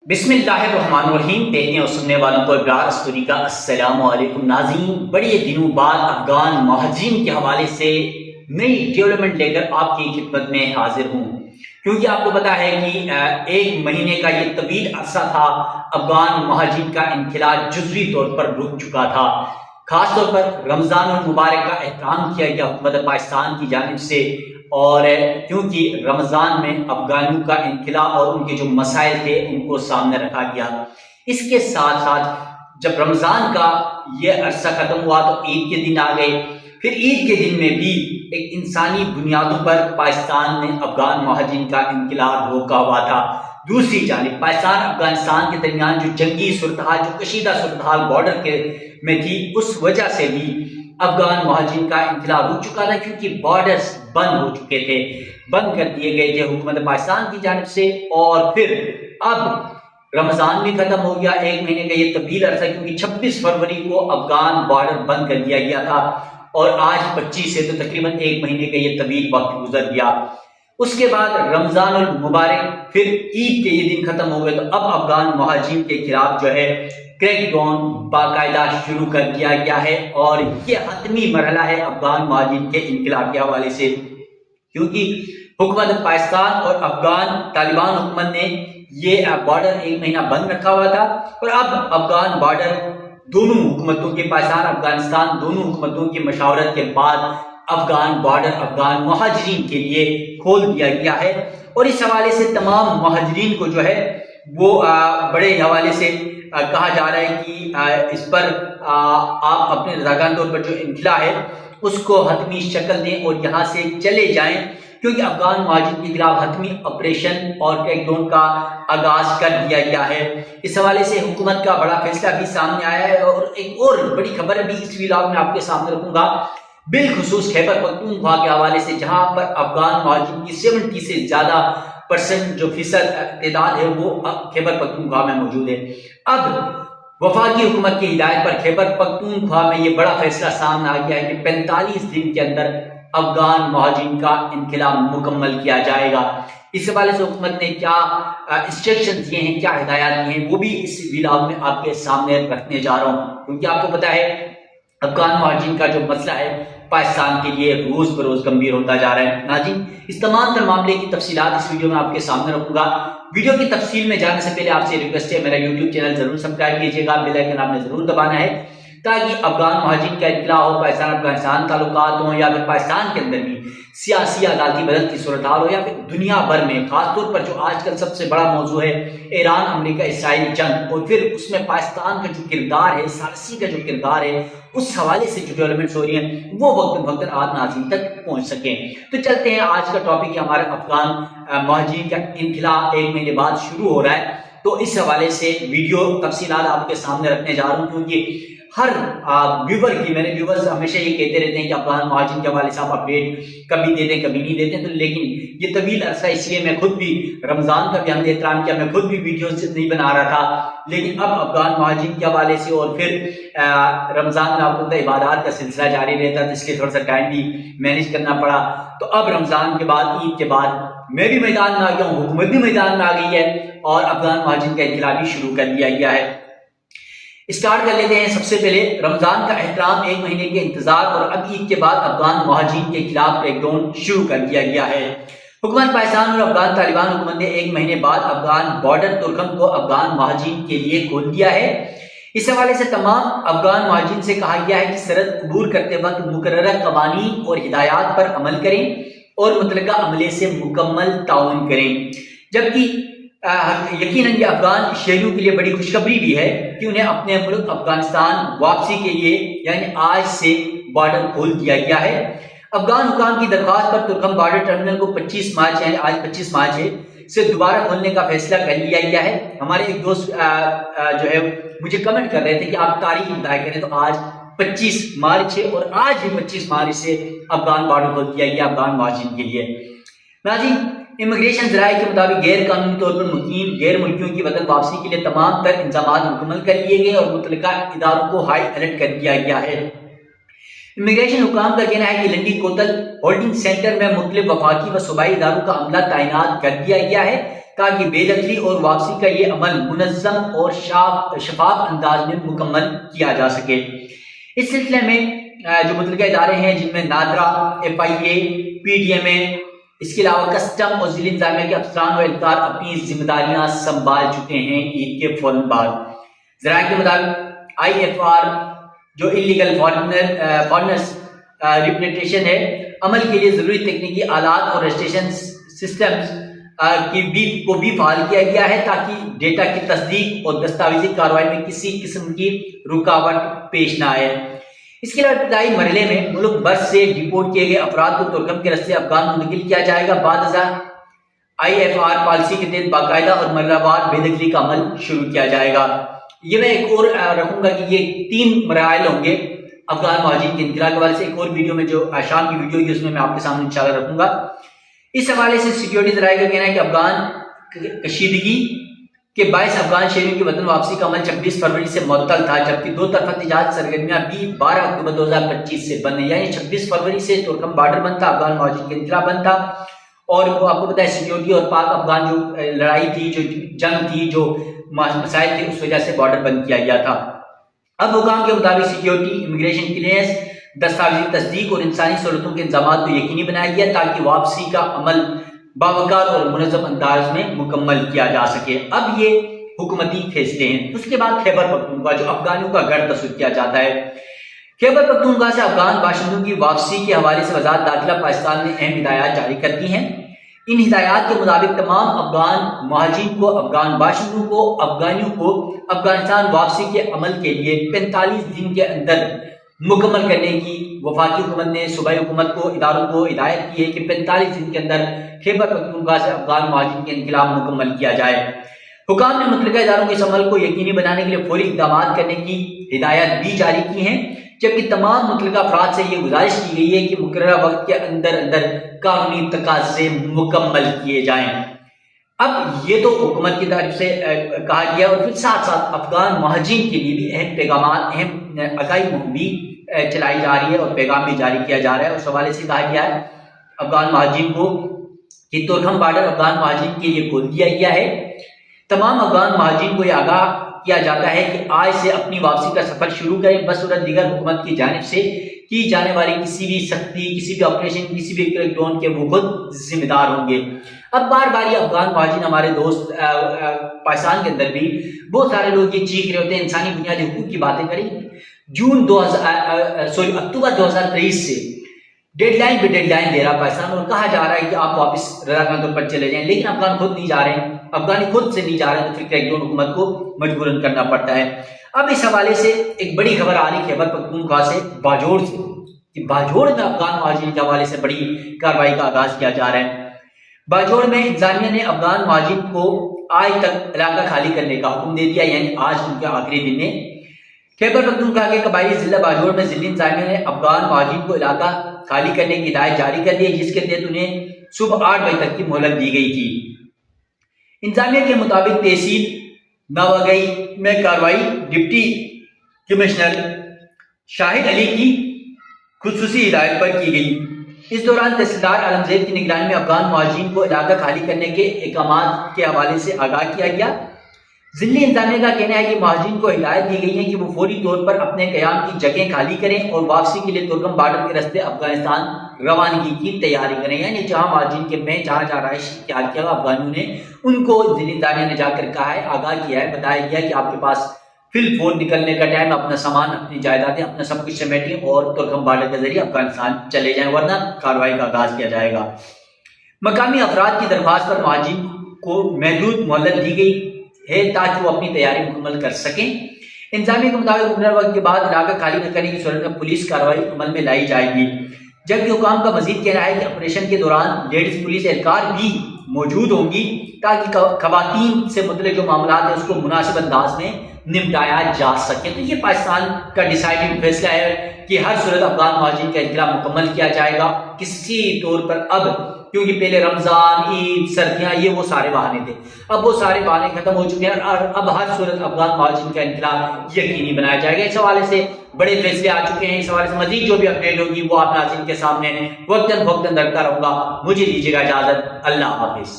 بسم اللہ الرحمن الرحیم. دیکھنے اور سننے والوں کو ابرار استوری کا السلام علیکم. ناظرین، بڑے دنوں بعد افغان مہاجرین کے حوالے سے نئی ڈیولپمنٹ لے کر آپ کی خدمت میں حاضر ہوں، کیونکہ آپ کو پتا ہے کہ ایک مہینے کا یہ طویل عرصہ تھا افغان مہاجرین کا انخلا جزوی طور پر رک چکا تھا. خاص طور پر رمضان المبارک کا احترام کیا گیا حکومت پاکستان کی جانب سے، اور کیونکہ رمضان میں افغانوں کا انخلا اور ان کے جو مسائل تھے ان کو سامنے رکھا گیا. اس کے ساتھ ساتھ جب رمضان کا یہ عرصہ ختم ہوا تو عید کے دن آ گئے. پھر عید کے دن میں بھی ایک انسانی بنیادوں پر پاکستان نے افغان مہاجرین کا انخلا روکا ہوا تھا. دوسری جانب پاکستان افغانستان کے درمیان جو جنگی صورتحال، جو کشیدہ صورتحال بارڈر کے میں تھی، اس وجہ سے بھی افغان مہاجرین کا انخلا رک چکا تھا، کیونکہ بارڈرز بند ہو چکے تھے، بند کر دیے گئے تھے حکومت پاکستان کی جانب سے. اور پھر اب رمضان بھی ختم ہو گیا، ایک مہینے کا یہ طویل عرصہ، کیونکہ 26 فروری کو افغان بارڈر بند کر دیا گیا تھا اور آج 25 سے تو تقریباً ایک مہینے کا یہ طویل وقت گزر گیا. اس کے بعد رمضان المبارک، پھر عید کے یہ دن ختم ہو گئے، تو اب افغان مہاجرین کے خلاف جو ہے کریک ڈاؤن باقاعدہ شروع کر دیا گیا ہے، اور یہ حتمی مرحلہ ہے افغان مہاجرین کے انخلا کے حوالے سے، کیونکہ حکومت پاکستان اور افغان طالبان حکومت نے یہ بارڈر ایک مہینہ بند رکھا ہوا تھا، اور اب افغان بارڈر دونوں حکومتوں کے، پاکستان افغانستان دونوں حکومتوں کی مشاورت کے بعد افغان بارڈر افغان مہاجرین کے لیے کھول دیا گیا ہے. اور اس حوالے سے تمام مہاجرین کو جو ہے وہ بڑے حوالے سے کہا جا رہا ہے کہ اس پر آپ اپنے رضاکارانہ طور پر جو انخلا ہے اس کو حتمی شکل دیں اور یہاں سے چلے جائیں، کیونکہ افغان مہاجرین کے خلاف حتمی آپریشن اور کریک ڈاؤن کا آغاز کر دیا گیا ہے. اس حوالے سے حکومت کا بڑا فیصلہ بھی سامنے آیا ہے، اور ایک اور بڑی خبر بھی اس ویلاگ میں آپ کے سامنے رکھوں گا، بالخصوص خیبر پختونخوا کے حوالے سے، جہاں پر افغان مہاجرین کی 70 سے زیادہ % جو فیصد تعداد ہے وہ خیبر پختونخوا میں موجود ہے. اب وفاقی حکومت کی ہدایت پر خیبر پختونخوا میں یہ بڑا فیصلہ سامنے آ گیا ہے کہ 45 دن کے اندر افغان مہاجرین کا انخلا مکمل کیا جائے گا. اس حوالے سے حکومت نے کیا انسٹرکشن دیے ہیں، کیا ہدایات دی ہیں، وہ بھی اس ویلاگ میں آپ کے سامنے رکھنے جا رہا ہوں، کیونکہ آپ کو پتا ہے افغان مہاجرین کا جو مسئلہ ہے پاکستان کے لیے روز بروز گمبھیر ہوتا جا رہا ہے. ناظرین، اس تمام تر معاملے کی تفصیلات اس ویڈیو میں آپ کے سامنے رکھوں گا. ویڈیو کی تفصیل میں جانے سے پہلے آپ سے ریکویسٹ ہے، میرا یوٹیوب چینل ضرور سبسکرائب کیجیے گا، بیل آئیکن آپ نے ضرور دبانا ہے، تاکہ افغان مہاجرین کا انخلا ہو، پاکستان افغانستان تعلقات ہوں، یا پھر پاکستان کے اندر بھی سیاسی عدالتی بدل کی صورتحال ہو، یا پھر دنیا بھر میں خاص طور پر جو آج کل سب سے بڑا موضوع ہے ایران امریکہ اسرائیل جنگ، اور پھر اس میں پاکستان کا جو کردار ہے، ثالثی کا جو کردار ہے، اس حوالے سے جو ڈیولپمنٹس ہو رہی ہیں وہ وقت آپ ناظرین تک پہنچ سکیں. تو چلتے ہیں، آج کا ٹاپک ہے ہمارا افغان مہاجرین کا انخلا ایک مہینے بعد شروع ہو رہا ہے. تو اس حوالے سے ویڈیو تفصیلات آپ کے سامنے رکھنے جا رہا ہوں، کیونکہ ہر ویور کی، میرے ویورز ہمیشہ یہ کہتے رہتے ہیں کہ افغان مہاجرین کے حوالے سے آپ اپڈیٹ کبھی دیتے ہیں کبھی نہیں دیتے، تو لیکن یہ طویل عرصہ اس لیے میں خود بھی رمضان کا بھی ہم نے احترام کیا، میں خود بھی ویڈیوز نہیں بنا رہا تھا، لیکن اب افغان مہاجرین کے حوالے سے اور پھر رمضان میں آپ کو عبادات کا سلسلہ جاری رہتا ہے، اس لیے تھوڑا سا ٹائم بھی مینیج کرنا پڑا. تو اب رمضان کے بعد، عید کے بعد میں بھی میدان میں آ گیا ہوں، حکومت بھی میدان میں آ گئی ہے، اور افغان مہاجرین کا انخلا بھی شروع کر دیا گیا ہے. اسٹارٹ کر لیتے ہیں. سب سے پہلے رمضان کا احترام، ایک مہینے کے انتظار، اور اب عید کے بعد افغان مہاجرین کے خلاف کریک ڈاؤن شروع کر دیا گیا ہے. حکومت پاکستان اور افغان طالبان حکومت نے ایک مہینے بعد افغان بارڈر ترکم کو افغان مہاجرین کے لیے کھول دیا ہے. اس حوالے سے تمام افغان مہاجرین سے کہا گیا ہے کہ سرحد عبور کرتے وقت مقررہ قوانین اور ہدایات پر عمل کریں اور متعلقہ عملے سے مکمل تعاون کریں. جبکہ یقیناً یہ افغان شہریوں کے لیے بڑی خوشخبری بھی ہے کہ انہیں اپنے ملک افغانستان واپسی کے لیے یعنی آج سے بارڈر کھول دیا گیا ہے. افغان حکام کی درخواست پر ترکم بارڈر ٹرمینل کو 25 مارچ یعنی آج 25 مارچ ہے سے دوبارہ کھولنے کا فیصلہ کر لیا گیا ہے. ہمارے ایک دوست جو ہے مجھے کمنٹ کر رہے تھے کہ آپ تاریخ بتایا کریں، تو آج 25 مارچ ہے، اور آج ہی 25 مارچ سے افغان بارڈر کھول دیا گیا افغان مہاجرین کے لیے. ناظرین، امیگریشن ذرائع کے مطابق غیر قانونی طور پر مقیم غیر ملکیوں کی وطن واپسی کے لیے تمام تر انتظامات مکمل کر لیے گئے اور متعلقہ اداروں کو ہائی الرٹ کر دیا گیا ہے. امیگریشن حکام کا کہنا ہے کہ لنڈی کوتل ہولڈنگ سینٹر میں مختلف وفاقی و صوبائی اداروں کا عملہ تعینات کر دیا گیا ہے، تاکہ بے دخلی اور واپسی کا یہ عمل منظم اور شفاف انداز میں مکمل کیا جا سکے۔ اس سلسلے میں جو متعلقہ ادارے ہیں جن میں نادرا، FIA، PDMA، اس کے علاوہ کسٹم اور ضلعی انتظامیہ کے افسران و اہلکار اپنی ذمہ داریاں سنبھال چکے ہیں عید کے فوراً بعد۔ ذرائع کے مطابق IFR جو انلیگل فارنرز ریپلیٹیشن ہے، عمل کے لیے ضروری تکنیکی آلات اور رجسٹریشن سسٹمز کو بھی فعال کیا گیا ہے تاکہ ڈیٹا کی تصدیق اور دستاویزی کارروائی میں کسی قسم کی رکاوٹ پیش نہ آئے۔ اس کے علاوہ ابتدائی مرحلے میں ملک بھر سے ڈپورٹ کیے گئے افراد کو ترکم کے رستے افغان منتقل کیا جائے گا۔ بعد ازاں IFR پالیسی کے تحت باقاعدہ اور مرحلہ وار بے دخلی کا عمل شروع کیا جائے گا۔ یہ میں ایک اور رکھوں گا کہ یہ 3 مراحل ہوں گے افغان مہاجرین کے انتقال کے حوالے سے۔ ایک اور ویڈیو میں جو شام کی ویڈیو ہوگی اس میں آپ کے سامنے انشاءاللہ رکھوں گا۔ اس حوالے سے سیکیورٹی ذرائع کا کہنا ہے کہ افغان کشیدگی کے باعث افغان شہریوں کی وطن واپسی کا عمل 26 فروری سے معطل تھا، جبکہ 2 طرفہ تجارت سرگرمیاں بھی 12 اکتوبر 2025 سے بند ہیں، یعنی 26 فروری سے ترکم بارڈر بند تھا، افغان مہاجرین کا انتقال بند تھا، اور وہ آپ کو پتہ ہے سیکیورٹی اور پاک افغان جو لڑائی تھی، جو جنگ تھی، جو مسائل تھے، اس وجہ سے بارڈر بند کیا گیا تھا۔ اب حکام کے مطابق سیکیورٹی، امیگریشن کلیئرنس، دستاویزی تصدیق اور انسانی سہولتوں کے انتظامات کو یقینی بنایا گیا تاکہ واپسی کا عمل باوقار اور منظم انداز میں مکمل کیا جا سکے۔ اب یہ حکومتی فیصلے ہیں۔ اس کے بعد خیبر پختونخوا جو افغانیوں کا گڑھ تصور کیا جاتا ہے، خیبر پختونخوا سے افغان باشندوں کی واپسی کے حوالے سے وزارت داخلہ پاکستان نے اہم ہدایات جاری کر دی ہیں۔ ان ہدایات کے مطابق تمام افغان مہاجرین کو، افغان باشندوں کو، افغانیوں کو افغانستان واپسی کے عمل کے لیے 45 دن کے اندر مکمل کرنے کی وفاقی حکومت نے صوبائی حکومت کو، اداروں کو ہدایت کی ہے کہ 45 دن کے اندر خیبر پختونخوا سے افغان مہاجرین کے انقلاب مکمل کیا جائے۔ حکام نے متعلقہ اداروں کے اس عمل کو یقینی بنانے کے لیے فوری اقدامات کرنے کی ہدایات بھی جاری کی ہیں، جبکہ تمام متعلقہ افراد سے یہ گزارش کی گئی ہے کہ مقررہ وقت کے اندر قانونی تقاضے مکمل کیے جائیں۔ اب یہ تو حکومت کی طرف سے کہا گیا، اور پھر ساتھ ساتھ افغان مہاجرین کے لیے بھی اہم پیغامات، اہم آگاہی مہم بھی چلائی جا رہی ہے اور پیغام بھی جاری کیا جا رہا ہے۔ اس حوالے سے کہا گیا ہے افغان مہاجرین کو کہ ترکم بارڈر افغان مہاجرین کے لیے کھول دیا گیا ہے۔ تمام افغان مہاجرین کو یہ آگاہ کیا جاتا ہے کہ آج سے اپنی واپسی کا سفر شروع کریں، بصورت دیگر حکومت کی جانب سے کی جانے والی کسی بھی سختی، کسی بھی آپریشن، کسی بھی کریک ڈاؤن کے وہ خود ذمہ دار ہوں گے۔ اب بار بار یہ افغان مہاجرین، ہمارے دوست پاکستان کے اندر بھی بہت سارے لوگ یہ چیخ رہے ہوتے ہیں، انسانی بنیادی حقوق کی باتیں کریں۔ اکتوبر 2023 سے ڈیڈ لائن پہ ڈیڈ لائن دے رہا پاکستان، اور کہا جا رہا ہے کہ آپ واپس رضاکارانہ طور پر چلے جائیں، لیکن افغان خود نہیں جا رہے ہیں، افغانی خود سے نہیں جا رہے ہیں، تو پھر کریک ڈاؤن حکومت کو مجبوراً کرنا پڑتا ہے۔ اب اس حوالے سے ایک بڑی خبر آ رہی خیبر پختونخوا سے، باجوڑ سے، کہ باجوڑ میں افغان مہاجرین کے حوالے سے بڑی کارروائی کا آغاز کیا جا رہا ہے۔ باجوڑ میں انتظامیہ نے افغان مہاجرین کو آج تک علاقہ خالی کرنے کا حکم دے دیا، یعنی آج ان کے آخری دن ہے۔ خیبر پختونخوا کے قبائلی ضلع باجوڑ میں ضلعی انتظامیہ نے افغان مہاجرین کو علاقہ خالی کرنے کی ہدایت جاری کر دی ہے، جس کے تحت انہیں صبح 8 بجے تک کی مہلت دی گئی تھی۔ انتظامیہ کے مطابق تحصیل ناوگئی میں کارروائی ڈپٹی کمشنر شاہد علی کی خصوصی ہدایت پر کی گئی۔ اس دوران تحصیلدار عالمزید کی نگرانی میں افغان مہاجرین کو علاقہ خالی کرنے کے اقدامات کے حوالے سے آگاہ کیا گیا۔ ضلعی انتظامیہ کا کہنا ہے کہ مہاجرین کو ہدایت دی گئی ہے کہ وہ فوری طور پر اپنے قیام کی جگہیں خالی کریں اور واپسی کے لیے ترکم بارڈر کے راستے افغانستان روانگی کی تیاری کریں، یعنی جہاں مہاجرین کے میں جہاں رہائش اختیار کیا افغانیوں نے ان کو ضلعی انتظامیہ نے جا کر کہا ہے، آگاہ کیا ہے، بتایا گیا کہ آپ کے پاس فی الفور نکلنے کا ٹائم، اپنا سامان، اپنی جائیدادیں، اپنا سب کچھ سمیٹیں اور ترکم بارڈر کے ذریعے افغانستان چلے جائیں، ورنہ کارروائی کا آغاز کیا جائے گا۔ مقامی افراد کی درخواست پر مہاجرین کو محدود مہلت دی گئی ہے تاکہ وہ اپنی تیاری مکمل کر سکیں۔ انتظامیہ کے مطابق مقررہ وقت کے بعد علاقہ خالی نہ کرنے کی صورت میں پولیس کارروائی عمل میں لائی جائے گی، جبکہ حکام کا مزید کہنا ہے کہ آپریشن کے دوران لیڈیز پولیس اہلکار بھی موجود ہوں گی تاکہ خواتین سے متعلق جو معاملات ہیں اس کو مناسب انداز میں نمٹایا جا سکے۔ تو یہ پاکستان کا ڈیسائیڈڈ فیصلہ ہے کہ ہر صورت افغان مہاجرین کا انقلاب مکمل کیا جائے گا کسی طور پر۔ اب کیونکہ پہلے رمضان، عید، سردیاں، یہ وہ سارے بہانے تھے، اب وہ سارے بہانے ختم ہو چکے ہیں اور اب ہر صورت افغان مہاجرین کا انقلاب یقینی بنایا جائے گا۔ اس حوالے سے بڑے فیصلے آ چکے ہیں، اس حوالے سے مزید جو بھی اپڈیٹ ہوگی وہ آپ ناظرین کے سامنے وقتاً فوقتاً رکھتا رہوں گا۔ مجھے دیجیے گا اجازت، اللہ حافظ۔